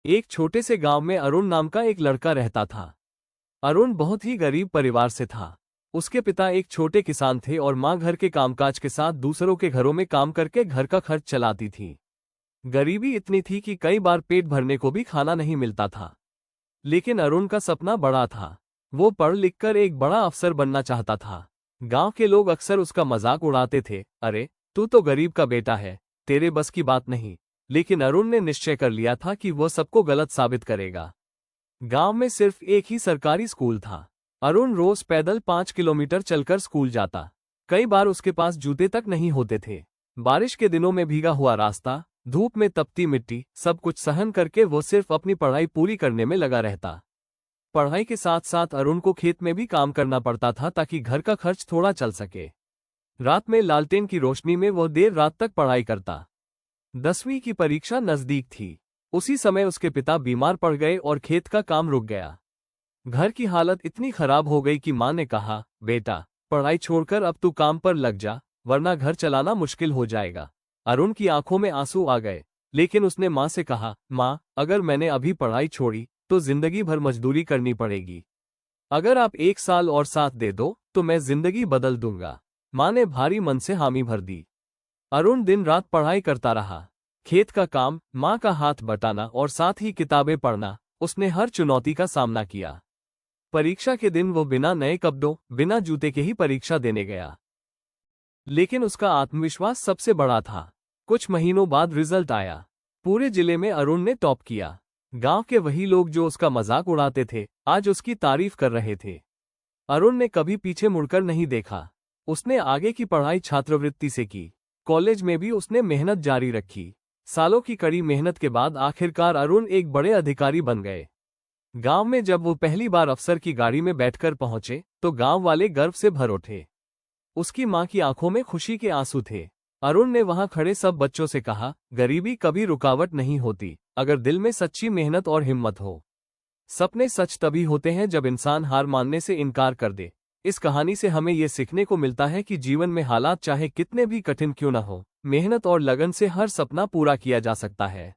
एक छोटे से गांव में अरुण नाम का एक लड़का रहता था। अरुण बहुत ही गरीब परिवार से था। उसके पिता एक छोटे किसान थे और मां घर के कामकाज के साथ दूसरों के घरों में काम करके घर का खर्च चलाती थी। गरीबी इतनी थी कि कई बार पेट भरने को भी खाना नहीं मिलता था। लेकिन अरुण का सपना बड़ा था। वो पढ़ लिखकर एक बड़ा अफसर बनना चाहता था। गांव के लोग अक्सर उसका मजाक उड़ाते थे, अरे तू तो गरीब का बेटा है, तेरे बस की बात नहीं। लेकिन अरुण ने निश्चय कर लिया था कि वो सबको गलत साबित करेगा। गांव में सिर्फ एक ही सरकारी स्कूल था। अरुण रोज पैदल 5 किलोमीटर चलकर स्कूल जाता। कई बार उसके पास जूते तक नहीं होते थे। बारिश के दिनों में भीगा हुआ रास्ता, धूप में तपती मिट्टी, सब कुछ सहन करके वो सिर्फ अपनी पढ़ाई पूरी करने में लगा रहता। पढ़ाई के साथ साथ अरुण को खेत में भी काम करना पड़ता था ताकि घर का खर्च थोड़ा चल सके। रात में लालटेन की रोशनी में वो देर रात तक पढ़ाई करता। 10वीं की परीक्षा नजदीक थी। उसी समय उसके पिता बीमार पड़ गए और खेत का काम रुक गया। घर की हालत इतनी खराब हो गई कि मां ने कहा, बेटा पढ़ाई छोड़कर अब तू काम पर लग जा, वरना घर चलाना मुश्किल हो जाएगा। अरुण की आंखों में आंसू आ गए, लेकिन उसने मां से कहा, मां अगर मैंने अभी पढ़ाई छोड़ी तो जिंदगी भर मजदूरी करनी पड़ेगी। अगर आप 1 साल और साथ दे दो तो मैं जिंदगी बदल दूंगा। मां ने भारी मन से हामी भर दी। अरुण दिन रात पढ़ाई करता रहा। खेत का काम, मां का हाथ बटाना और साथ ही किताबें पढ़ना, उसने हर चुनौती का सामना किया। परीक्षा के दिन वो बिना नए कपड़ों, बिना जूते के ही परीक्षा देने गया। लेकिन उसका आत्मविश्वास सबसे बड़ा था। कुछ महीनों बाद रिजल्ट आया। पूरे जिले में अरुण ने टॉप किया। गांव के वही लोग जो उसका मजाक उड़ाते थे, आज उसकी तारीफ कर रहे थे। अरुण ने कभी पीछे मुड़कर नहीं देखा। उसने आगे की पढ़ाई छात्रवृत्ति से की। कॉलेज में भी उसने मेहनत जारी रखी। सालों की कड़ी मेहनत के बाद आखिरकार अरुण एक बड़े अधिकारी बन गए। गांव में जब वो पहली बार अफसर की गाड़ी में बैठकर पहुंचे तो गांव वाले गर्व से भर उठे। उसकी मां की आंखों में खुशी के आंसू थे। अरुण ने वहां खड़े सब बच्चों से कहा, गरीबी कभी रुकावट नहीं होती, अगर दिल में सच्ची मेहनत और हिम्मत हो। सपने सच तभी होते हैं जब इंसान हार मानने से इनकार कर दे। इस कहानी से हमें ये सीखने को मिलता है कि जीवन में हालात चाहे कितने भी कठिन क्यों न हो, मेहनत और लगन से हर सपना पूरा किया जा सकता है।